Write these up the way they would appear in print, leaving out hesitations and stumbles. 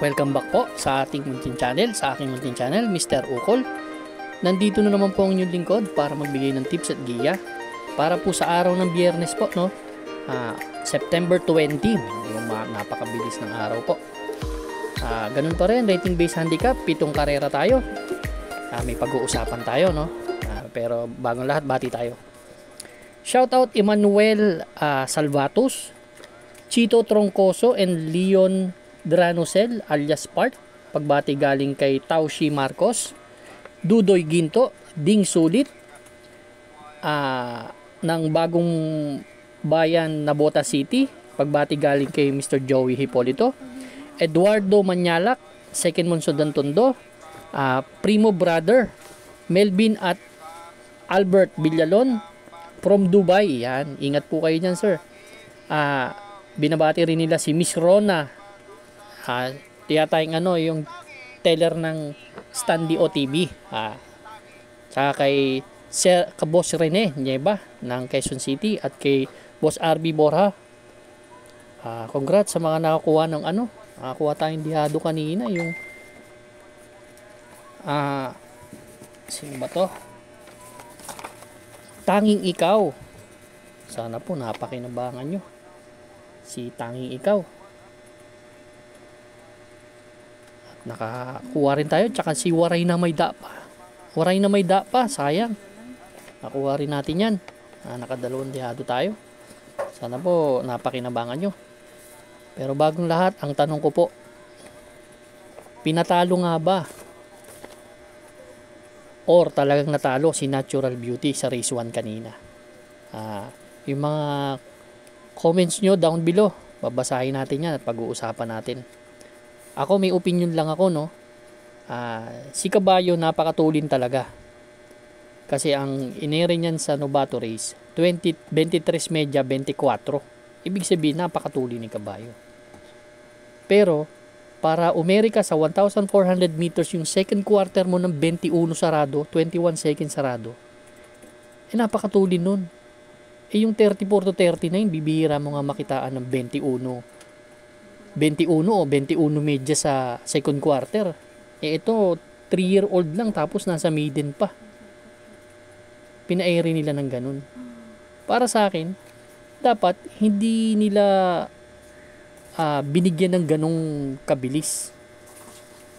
Welcome back po sa ating munting channel, sa aking munting channel, Mr. Ukol. Nandito na naman po ang inyong lingkod para magbigay ng tips at giya para po sa araw ng Biyernes po, no? September 20, yung napakabilis ng araw po. Ganun pa rin, rating based handicap, 7 karera tayo. May pag-uusapan tayo, no? Pero bagong lahat, bati tayo. Shoutout Emmanuel Salvatos, Chito Troncoso and Leon Dranosel alias Part. Pagbati galing kay Taushi Marcos, Dudoy Ginto, Ding Sulit, ng bagong bayan Nabota City. Pagbati galing kay Mr. Joey Hipolito, Eduardo Manyalak, Second Monsodan Tondo, Primo Brother, Melvin at Albert Villalon from Dubai. Yan, ingat po kayo dyan, sir. Binabati rin nila si Miss Rona, tiyatayang yung teller ng Standy OTV. Saka kay Boss Rene Nieva ng Quezon City at kay Boss RB Borja. Congrats sa mga nakakuha ng nakakuha tayong dihado kanina, yung sino ba to? Tanging Ikaw. Sana po napakinabangan nyo si Tanging Ikaw. Nakakuha rin tayo, tsaka si Waray na May Dapa. Waray na May Dapa, sayang. Nakuha rin natin yan. Nakadalawang dihado tayo. Sana po napakinabangan nyo. Pero bagong lahat, ang tanong ko po, pinatalo nga ba or talagang natalo si Natural Beauty sa race 1 kanina? Yung mga comments nyo down below, babasahin natin yan at pag-uusapan natin. Ako may opinion lang ako, no. Si Kabayo napakatulin talaga. Kasi ang inere niyan sa Novato race, 23 media 24. Ibig sabihin napakatulin ni Kabayo. Pero para umeri ka sa 1,400 meters, yung second quarter mo ng 21 sarado, 21 seconds sarado, napakatulin nun. Yung 34 to 39, bibihira mo nga makitaan ng 21 o 21 media sa second quarter. Ito 3-year-old lang tapos nasa maiden pa. Pina-air nila ng ganun. Para sa akin, dapat hindi nila binigyan ng ganung kabilis.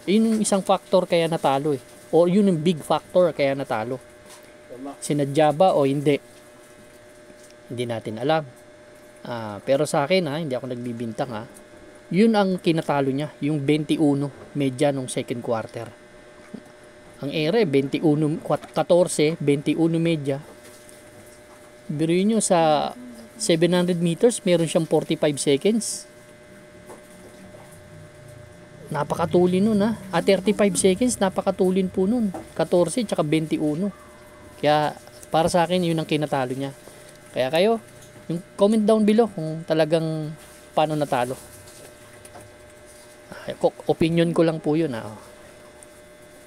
Yun yung isang factor kaya natalo o yun yung big factor kaya natalo. Sinadya ba o hindi? Hindi natin alam. Pero sa akin, hindi ako nagbibintang, yun ang kinatalo niya, yung 21 media nung second quarter. Ang ere 21 14 21 media. Biruin nyo sa 700 meters meron siyang 45 seconds. Napakatulin nun, At 35 seconds napakatulin po nun. 14 tsaka 21. Kaya para sa akin yun ang kinatalo niya. Kaya kayo, yung comment down below kung talagang paano natalo. Opinion ko lang po yun.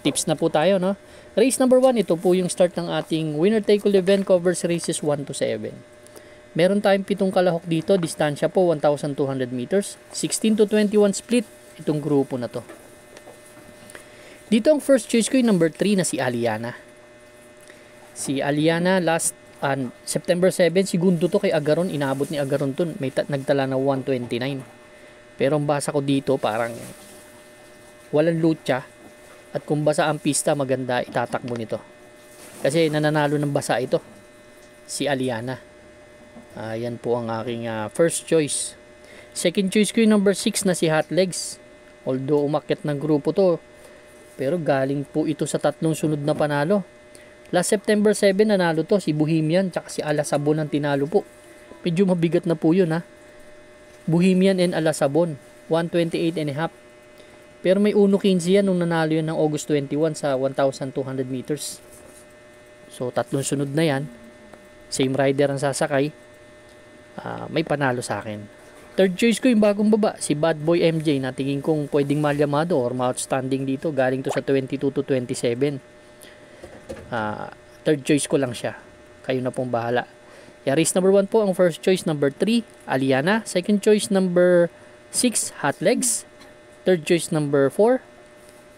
Tips na po tayo, no? Race number 1, ito po yung start ng ating winner take all event, covers races 1 to 7. Meron tayong 7 kalahok dito, distansya po 1,200 meters, 16 to 21 split itong grupo na to. Dito ang first choice ko yung number 3 na si Aliana. Si Aliana last September 7, segundo to kay Agaron, inabot ni Agaron to, may nagtala na 129. Pero ang basa ko dito parang walang lucha at kung basa ang pista maganda itatakbo nito. Kasi nananalo ng basa ito si Aliana. Yan po ang aking first choice. Second choice ko yung number 6 na si Hot Legs. Although umakyat ng grupo to, pero galing po ito sa tatlong sunod na panalo. Last September 7 nanalo to si Bohemian tsaka si Alasabon ang tinalo po. Medyo mabigat na po yun, Bohemian and Alasabon 128 and a half. Pero may 1.15 yan nung nanalo yan ng August 21 sa 1,200 meters. So tatlong sunod na yan, same rider ang sasakay, may panalo sa akin. Third choice ko yung bagong baba, si Bad Boy MJ, na tingin kong pwedeng malyamado or outstanding dito. Galing to sa 22 to 27. Third choice ko lang siya. Kayo na pong bahala. Race number 1 po ang first choice, number 3 Aliana. Second choice number 6, Hot Legs. Third choice number 4,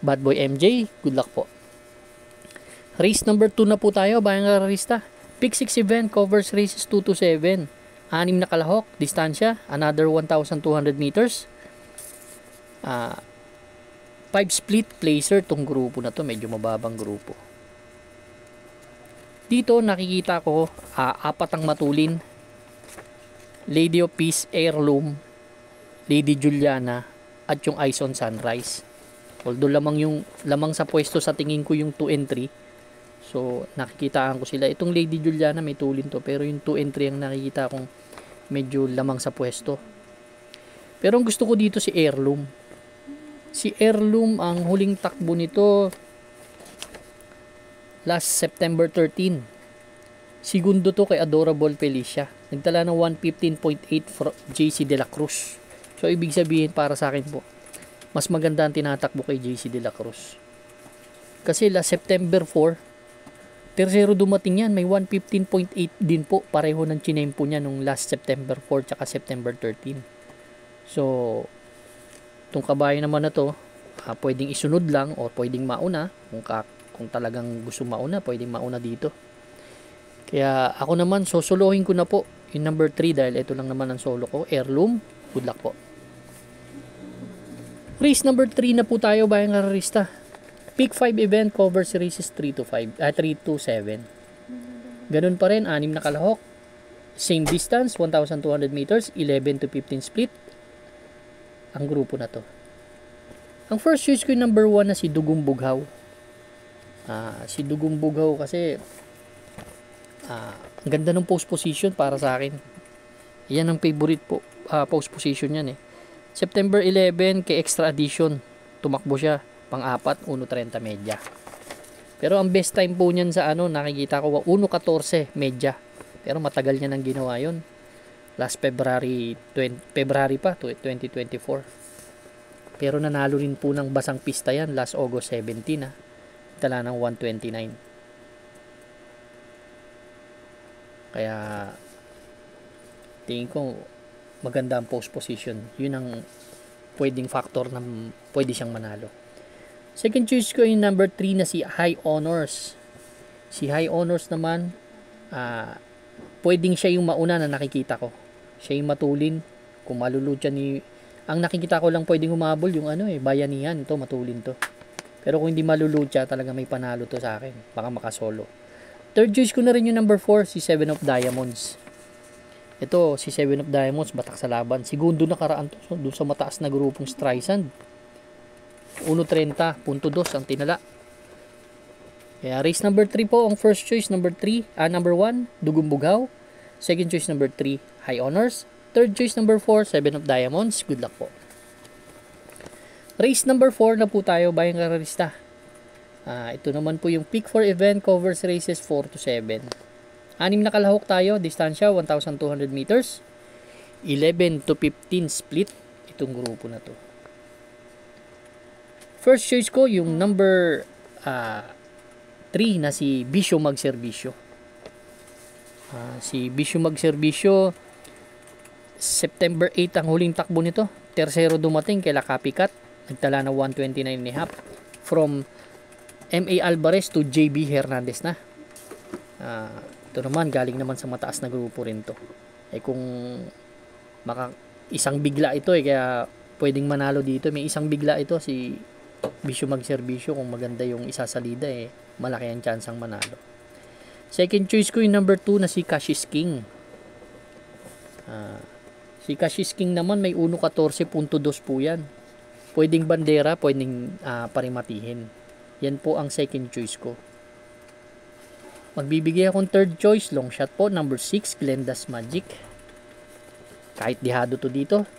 Bad Boy MJ. Good luck po. Race number 2 na po tayo, bayang kararista. Pick 6 event covers races 2 to 7. 6 na kalahok, distansya, another 1,200 meters. 5 split placer tong grupo na to, medyo mababang grupo. Dito nakikita ko 4 ang matulin. Lady of Peace, Heirloom, Lady Juliana, at yung Eyes on Sunrise. Although lamang sa pwesto sa tingin ko yung 2 and 3. So, nakikitaan ko sila. Itong Lady Juliana may tulin to. Pero yung 2 and 3 ang nakikita kong medyo lamang sa pwesto. Pero ang gusto ko dito si Heirloom. Si Heirloom, ang huling takbo nito last September 13. Segundo to kay Adorable Felicia. Nagtala ng 115.8 for JC De La Cruz. So, ibig sabihin para sa akin po, mas maganda ang tinatakbo kay JC De La Cruz. Kasi last September 4, tercero dumating yan, may 115.8 din po. Pareho ng chinempo niya nung last September 4 tsaka September 13. So, itong kabayo naman na to, pwedeng isunod lang o pwedeng mauna. Kung talagang gusto mauna, pwedeng mauna dito. Kaya ako naman, sosolohin ko na po yung number 3 dahil ito lang naman ang solo ko. Heirloom, good luck po. Race number 3 na po tayo, bayang kararista. Pick 5 event covers races 3 to 7. Ganun pa rin, 6 na kalahok. Same distance, 1,200 meters, 11 to 15 split. Ang grupo na to. Ang first choice ko yung number 1 na si Dugong Bughaw. Si Dugong Bughaw kasi ang ganda ng post position para sa akin. Yan ang favorite po, post position yan eh. September 11 kay Extra Edition. Tumakbo siya. Pang-4, 1.30 medya. Pero ang best time po niyan sa nakikita ko 1.14 medya. Pero matagal niya nang ginawa yun. Last February pa, 2024. Pero nanalo rin po ng basang pista yan last August 17 Tala ng 129. Kaya tingin ko maganda ang post position. Yun ang pwedeng factor na pwede siyang manalo. Second choice ko yung number 3 na si High Honors. Si High Honors naman, pwedeng siya yung mauna na nakikita ko. Siya yung matulin. Kung malulutya ang nakikita ko lang pwedeng humabol yung Bayanihan. Ito, matulin to. Pero kung hindi malulutya, talaga may panalo to sa akin. Baka makasolo. Third choice ko na rin yung number 4, si 7 of Diamonds. Ito, si 7 of Diamonds, batak sa laban. Segundo nakaraan to, doon sa mataas na grupong Streisand. 1.30.2 ang tinala. Kaya race number 3 po ang first choice. Number 1, Dugong Bughaw. Second choice number 3, High Honors. Third choice number 4, 7 of Diamonds. Good luck po. Race number 4 na po tayo, bayang kararista. Ito naman po yung pick 4 event covers races 4 to 7. 6 na kalahok tayo, distansya 1,200 meters. 11 to 15 split itong grupo na to. First choice ko yung number 3 na si Bisyo Magserbisyo. Si Bisyo Magserbisyo, September 8 ang huling takbo nito. Tercero dumating kay Kapikat. Nagtala na 129.5 from M.A. Alvarez to J.B. Hernandez na. Ito naman, galing naman sa mataas na grupo rin to. Kung isang bigla ito kaya pwedeng manalo dito. May isang bigla ito, si Bisyo Magserbisyo. Kung maganda yung isasalida malaki ang chance ang manalo. Second choice ko yung number 2 na si Cassius King. Si Cassius King naman may 1.14.2 po yan. Pwedeng bandera, pwedeng parimatihin. Yan po ang second choice ko. Magbibigay akong third choice, long shot po, number 6, Glenda's Magic. Kahit dihado to dito,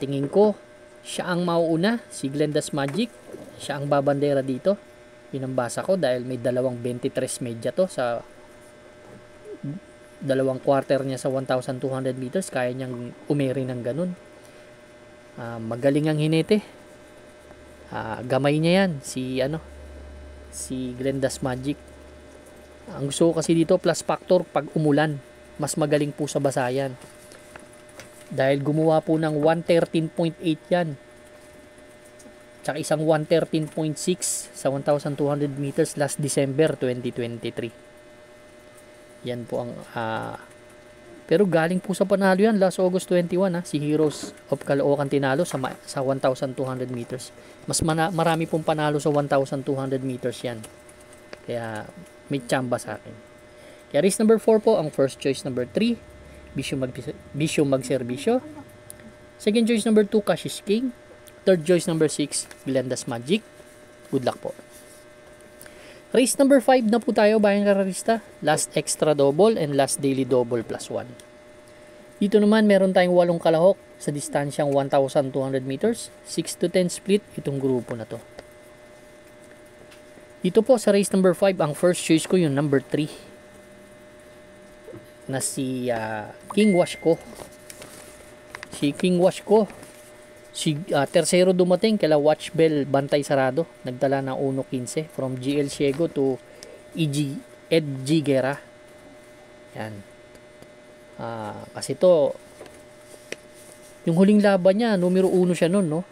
tingin ko siya ang mauuna, si Glenda's Magic. Siya ang babandera dito. Yun ang basa ko dahil may dalawang 23 medya to sa dalawang quarter niya sa 1,200 meters. Kaya niyang umeri ng ganun. Magaling ang hinete. Gamay niya yan, si Glenda's Magic. Ang gusto ko kasi dito plus factor pag umulan, mas magaling po sa basayan. Dahil gumawa po ng 113.8 yan. Tsaka isang 113.6 sa 1,200 meters last December 2023. Yan po ang pero galing po sa panalo yan last August 21 si Heroes of Caloocan tinalo sa 1,200 meters. Mas marami pong panalo sa 1,200 meters yan. Kaya may tsamba sa akin. Kaya race number 4 po ang first choice number 3, Bisyo Magserbisyo. Second choice number 2, Cash is King. Third choice number 6, Glenda's Magic. Good luck po. Race number 5 na po tayo, bayang kararista. Last extra double and last daily double plus 1. Dito naman meron tayong 8 kalahok sa distansyang 1,200 meters. 6 to 10 split itong grupo na to. Dito po sa race number 5, ang first choice ko yung number 3 na si King Washko. Si King Washko. Tercero dumating kala Watch Bell Bantay Sarado, nagdala ng 1.15 from GL Ciego to Ed G. Guerra. Yan. Kasi to yung huling laban niya, numero 1 siya nun, no?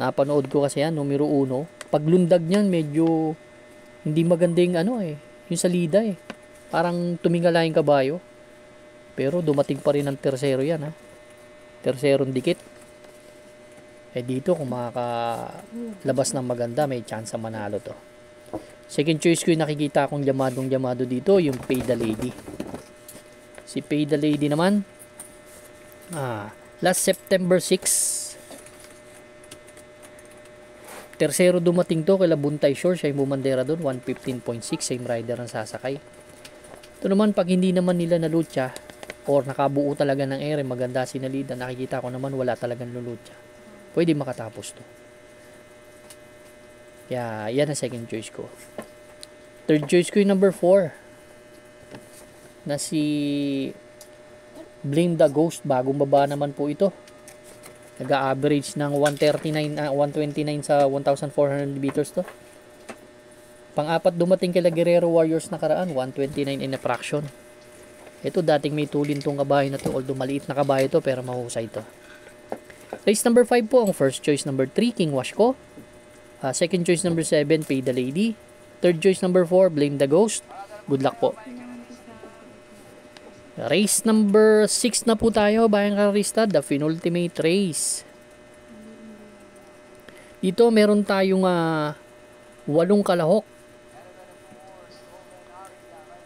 Napanood ko kasi yan, numero 1. Paglundag niyan, medyo hindi maganda yung yung salida eh. Parang tumingala yung kabayo. Pero dumating pa rin ang tercero yan, ha? Tercerong dikit. Dito kung makakalabas ng maganda, may chance manalo to. Second choice ko yung nakikita akong yamadong-yamado dito, yung Pay the Lady. Si Pay the Lady naman, last September 6, tercero dumating to kala Buntay Shore, siya yung bumandera doon, 115.6, same rider ang sasakay. Ito naman, pag hindi naman nila nalutya, or nakabuo talaga ng ere, maganda sinalida, nakikita ko naman wala talagang lulutya. Pwede makatapos to. Kaya yan ang second choice ko. Third choice ko yung number 4 na si Blame the Ghost. Bagong baba naman po ito. Nag-average ng 129 sa 1,400 meters to. Pang-apat dumating kila Guerrero Warriors nakaraan, 129 in a fraction. Ito dating may tulin tong kabayo na to, although maliit na kabayo to pero mahusay to. Race number 5 po, ang first choice number 3, King Washko. Second choice number 7, Pay the Lady. Third choice number 4, Blame the Ghost. Good luck po. Race number 6 na po tayo, bayang kararista, the penultimate race. Dito meron tayong 8 kalahok.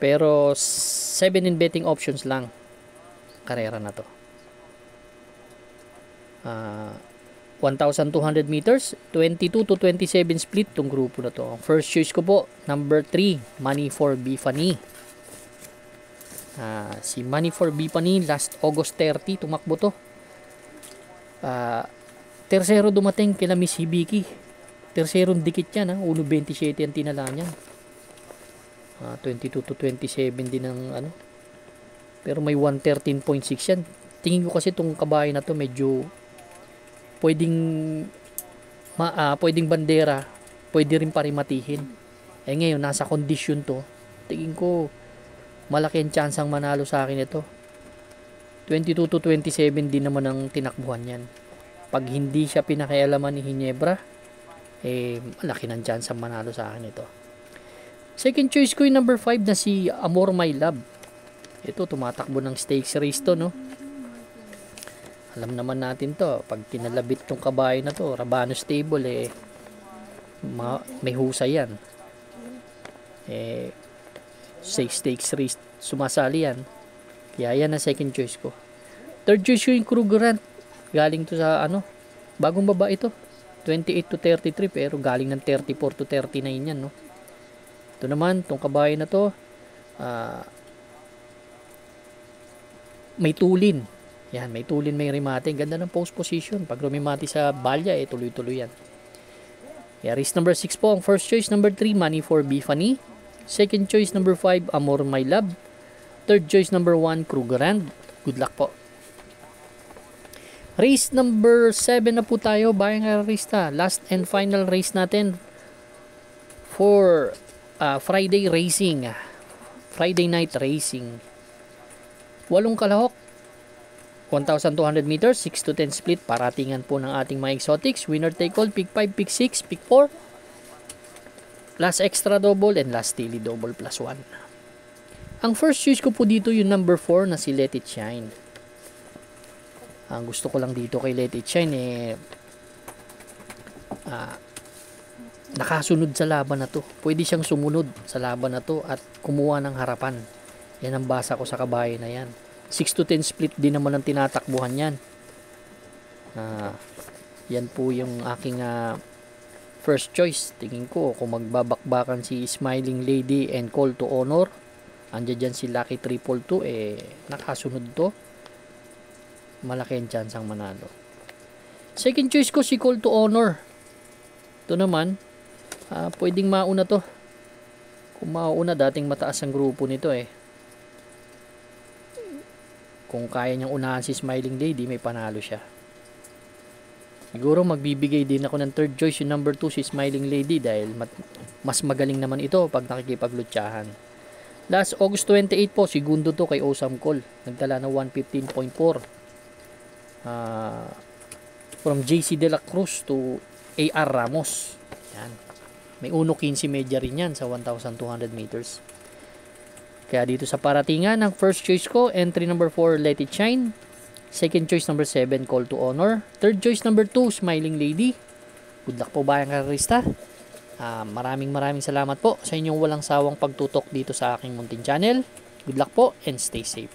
Pero 7 in betting options lang. Karera na to. 1,200 meters, 22 to 27 split tong grupo na to. First choice ko po, number 3, Money for Bifani. Si Money for Bifani, last August 30, tumakbo to. Tercero dumating kila Miss Hibiki. Tercerong dikit yan, 1.27 ang tinala niyan. 22 to 27 din ang pero may 113.6 yan. Tingin ko kasi itong kabayo na to medyo pwedeng bandera, pwede rin parimatihin. Ngayon nasa condition to, tingin ko malaki ang chance ang manalo sa akin ito. 22 to 27 din naman ang tinakbuhan yan. Pag hindi siya pinakialaman ni Ginebra, malaki ng chance ang manalo sa akin ito. Second choice ko yung number 5 na si Amor My Love. Ito tumatakbo ng stakes race to, no? Alam naman natin to, pag kinalabit tong kabayo na to, Rabano stable may husay yan. Say stakes race sumasali yan. Kaya yan ang second choice ko. Third choice ko yung Krugerrand. Galing to sa bagong baba ito. 28 to 33 pero galing ng 34 to 39 yan, no. Ito naman, tong kabayo na to, may tulin. Yan, may tulin, may remate. Ganda ng post position. Pag rumimati sa balya, tuloy-tuloy yan. Yeah, race number 6 po ang first choice. Number 3, Money for Bifani. Second choice, number 5, Amor My Love. Third choice, number 1, Krugerrand. Good luck po. Race number 7 na po tayo, bayang kararista. Last and final race natin for Friday racing. Friday night racing. 8 kalahok. 1,200 meters, 6 to 10 split. Paratingan po ng ating mga exotics. Winner take all, pick 5, pick 6, pick 4. Last extra double and last daily double plus 1. Ang first choice ko po dito yung number 4 na si Let It Shine. Ang gusto ko lang dito kay Let It Shine nakasunod sa laban na to. Pwede siyang sumunod sa laban na to at kumuha ng harapan. Yan ang basa ko sa kabayo na yan. 6 to 10 split din naman ang tinatakbuhan yan. Yan po yung aking first choice. Tingin ko kung magbabakbakan si Smiling Lady and Call to Honor, andyan dyan si Lucky 322, nakasunod to. Malaki ang chance ang manalo. Second choice ko si Call to Honor. Ito naman, pwedeng mauna to. Kung mauna, dating mataas ang grupo nito Kung kaya niyang unahan si Smiling Lady, may panalo siya. Siguro magbibigay din ako ng third choice yung number 2 si Smiling Lady dahil mas magaling naman ito pag nakikipaglutsahan. Last August 28 po, segundo to kay Awesome Call. Nagtala ng 115.4. From JC De La Cruz to AR Ramos. Yan. May 1.15 media rin yan sa 1,200 meters. Kaya dito sa paratingan, ang first choice ko, entry number 4, Let It Shine. Second choice number 7, Call to Honor. Third choice number 2, Smiling Lady. Good luck po bayang karista. Maraming salamat po sa inyong walang sawang pagtutok dito sa aking munting channel. Good luck po and stay safe.